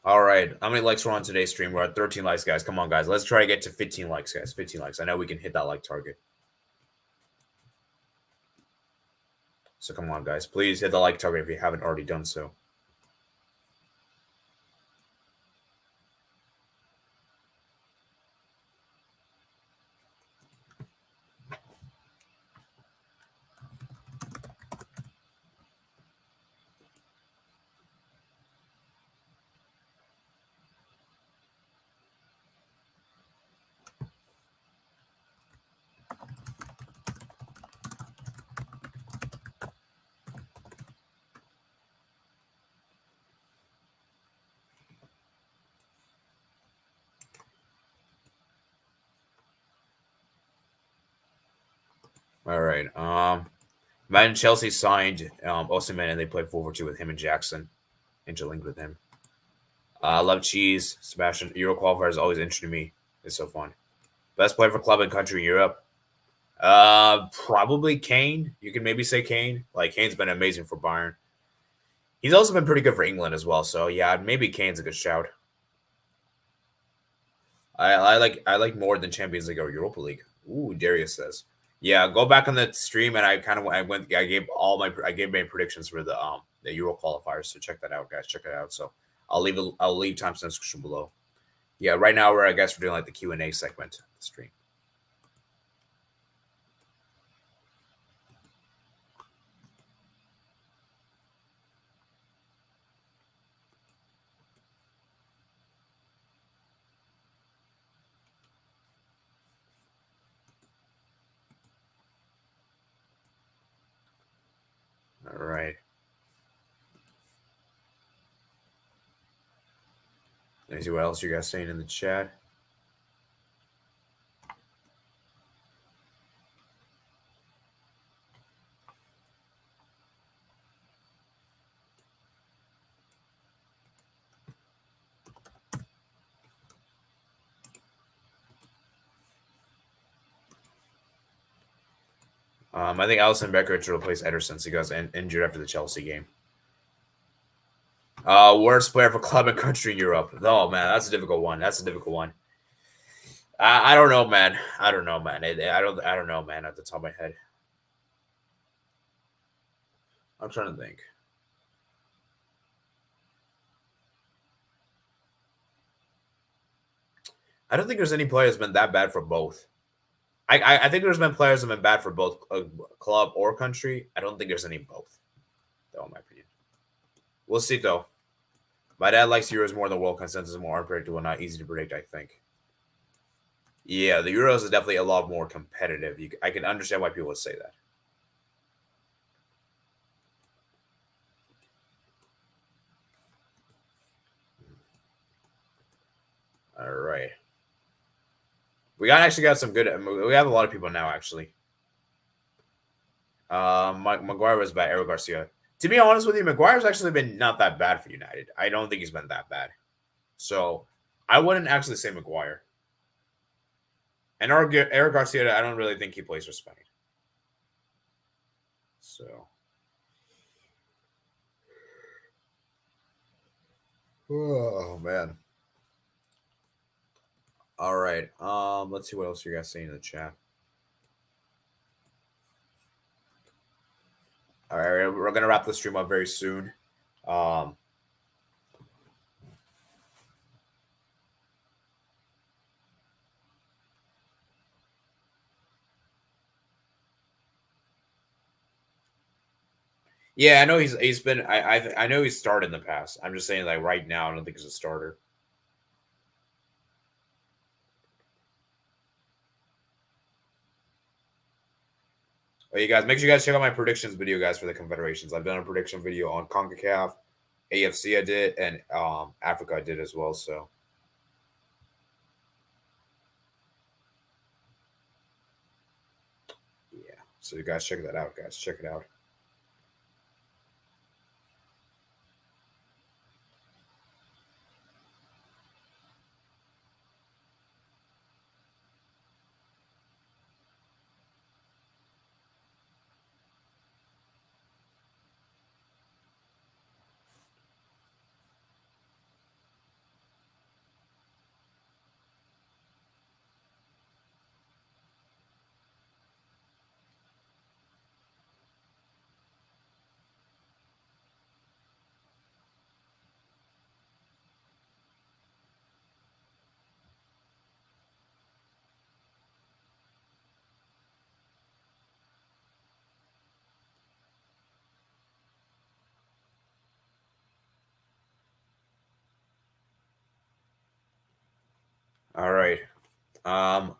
All right. How many likes were on today's stream? We're at 13 likes, guys. Come on, guys. Let's try to get to 15 likes, guys. 15 likes. I know we can hit that like target. So come on, guys. Please hit the like target if you haven't already done so. All right. Man, Chelsea signed Osimhen and they played forward to with him and Jackson. Interlinked with him. I love cheese. Sebastian Euro qualifier is always interesting to me. It's so fun. Best player for club and country in Europe. Probably Kane. You can maybe say Kane. Like Kane's been amazing for Bayern. He's also been pretty good for England as well. So yeah, maybe Kane's a good shout. I like more than Champions League or Europa League. Ooh, Darius says. Yeah, go back on the stream and I gave my predictions for the Euro qualifiers. So check that out, guys. Check it out. So I'll leave timestamps description below. Yeah, right now we're doing like the Q&A segment of the stream. me see what else you guys saying in the chat. I think Alisson Becker should replace Ederson since he got injured after the Chelsea game. Worst player for club and country in Europe. Oh man, that's a difficult one. I don't know, man. I don't know, man. I don't know, man. At the top of my head, I'm trying to think. I don't think there's any player that's been that bad for both. I think there's been players that have been bad for both club or country. I don't think there's any both, though, in my opinion. We'll see, though. My dad likes Euros more than World Consensus, more unpredictable, not easy to predict, I think. Yeah, the Euros is definitely a lot more competitive. I can understand why people would say that. All right. We actually got some good. We have a lot of people now, actually. Maguire was by Eric Garcia. To be honest with you, Maguire's actually been not that bad for United. I don't think he's been that bad. So I wouldn't actually say Maguire. And Eric Garcia, I don't really think he plays for Spain. So. Oh, man. All right. Let's see what else you guys saying in the chat. All right, we're gonna wrap the stream up very soon. Yeah, I know he's been. I know he's started in the past. I'm just saying, like right now, I don't think he's a starter. Oh, you guys, make sure you guys check out my predictions video, guys, for the Confederations. I've done a prediction video on CONCACAF, AFC I did, and Africa I did as well. So. Yeah, so you guys check that out, guys. Check it out. All right. I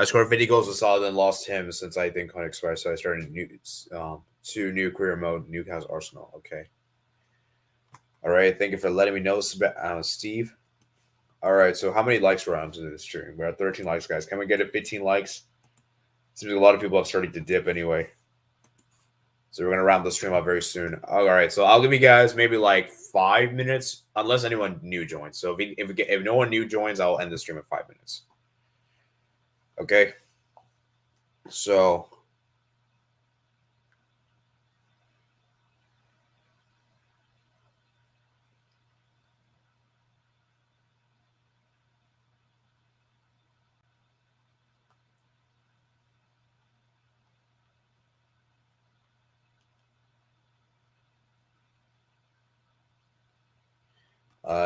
scored 50 goals with solid and lost him since I think Con expired. So I started two new career mode, Newcastle Arsenal. Okay. All right. Thank you for letting me know, Steve. All right. So how many likes we're on to this stream? We're at 13 likes, guys. Can we get it 15 likes? Seems like a lot of people have started to dip anyway. So we're gonna round the stream up very soon. All right, so I'll give you guys maybe like 5 minutes, unless anyone new joins. So if no one new joins, I'll end the stream in 5 minutes. Okay. So.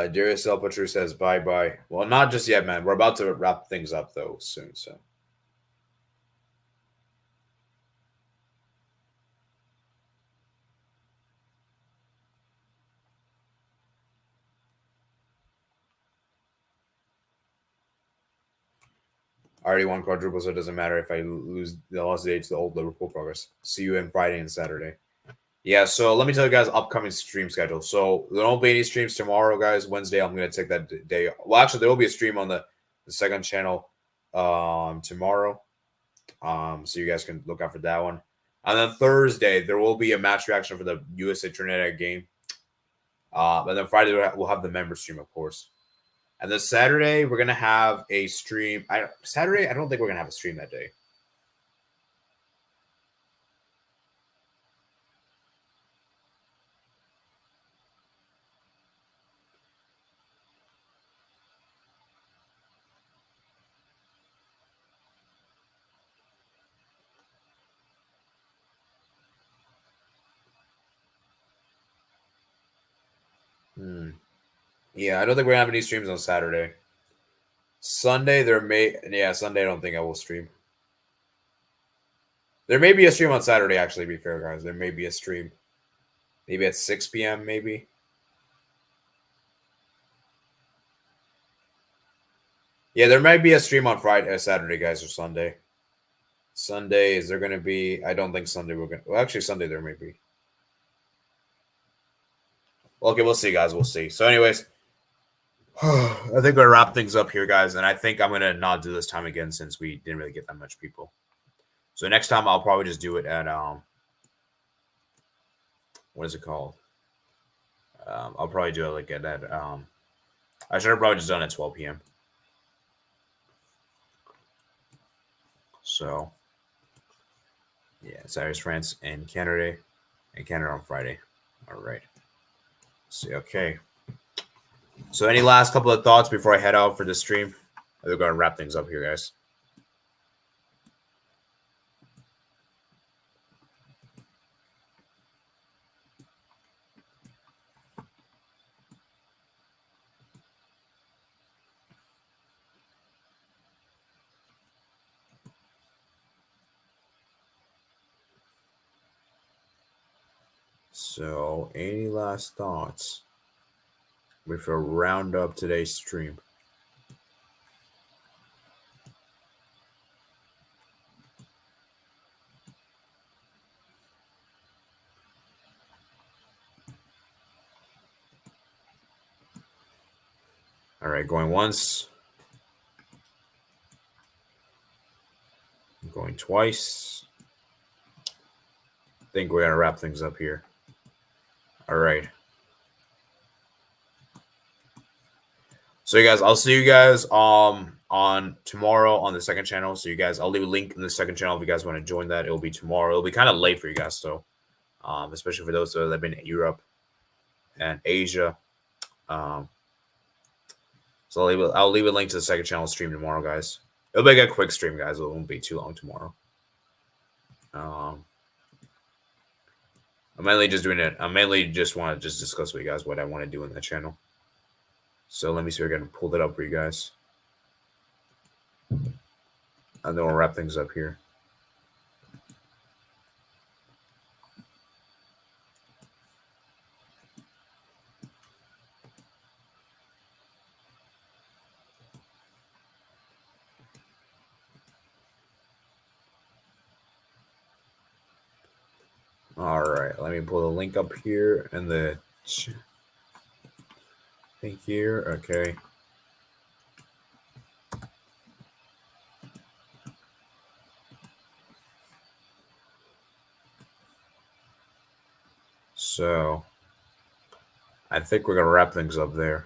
Darius El Patru says bye-bye. Well, not just yet, man. We're about to wrap things up, though, soon, so. I already won quadruple, so it doesn't matter if I lose the last day to the old Liverpool progress. See you on Friday and Saturday. Yeah, so let me tell you guys upcoming stream schedule. So there won't be any streams tomorrow, guys. Wednesday, I'm gonna take that day. Well, actually, there will be a stream on the second channel tomorrow. So you guys can look out for that one. And then Thursday, there will be a match reaction for the USA Trinidad game. And then Friday we'll have the member stream, of course. And then Saturday we're gonna have a stream. Saturday, I don't think we're gonna have a stream that day. Yeah, I don't think we're gonna have any streams on Saturday. Sunday, Sunday I don't think I will stream. There may be a stream on Saturday, actually, to be fair, guys. There may be a stream. Maybe at 6 p.m., maybe. Yeah, there might be a stream on Saturday, guys, or Sunday. Sunday, is there going to be? I don't think Sunday we're going to. Well, actually, Sunday there may be. Well, okay, we'll see, guys. We'll see. So, anyways, I think we're going to wrap things up here, guys. And I think I'm going to not do this time again since we didn't really get that much people. So, next time I'll probably just do it at, what is it called? I'll probably do it like at that. I should have probably just done it at 12 p.m. So, yeah, Saturday's France and Canada on Friday. All right. See, okay. So, any last couple of thoughts before I head out for the stream? We're going to wrap things up here, guys. So, any last thoughts before we round up today's stream? All right, going once. Going twice. I think we're going to wrap things up here. All right. So, you guys, I'll see you guys on tomorrow on the second channel. So, you guys, I'll leave a link in the second channel if you guys want to join that. It'll be tomorrow. It'll be kind of late for you guys, though, especially for those that have been in Europe and Asia. So, I'll leave a link to the second channel stream tomorrow, guys. It'll be like a quick stream, guys. It won't be too long tomorrow. I'm mainly just doing it. I mainly just want to just discuss with you guys what I want to do in that channel. So let me see if I can pull that up for you guys. And then we'll wrap things up here. All right, let me pull the link up here and the thing here. Okay. So I think we're going to wrap things up there.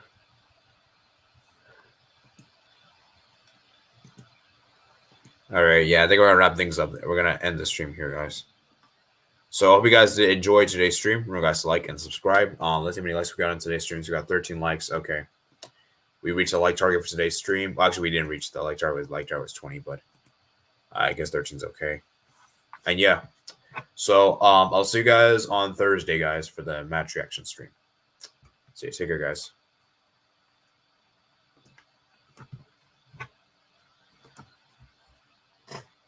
All right. Yeah, I think we're going to wrap things up there. We're going to end the stream here, guys. So I hope you guys did enjoy today's stream. Remember, guys, to like and subscribe. Let's see how many likes we got on today's streams. We got 13 likes. Okay. We reached a like target for today's stream. Well, actually, we didn't reach the like target. Like target was 20, but I guess 13 is okay. And yeah. So I'll see you guys on Thursday, guys, for the match reaction stream. See you. Take care, guys.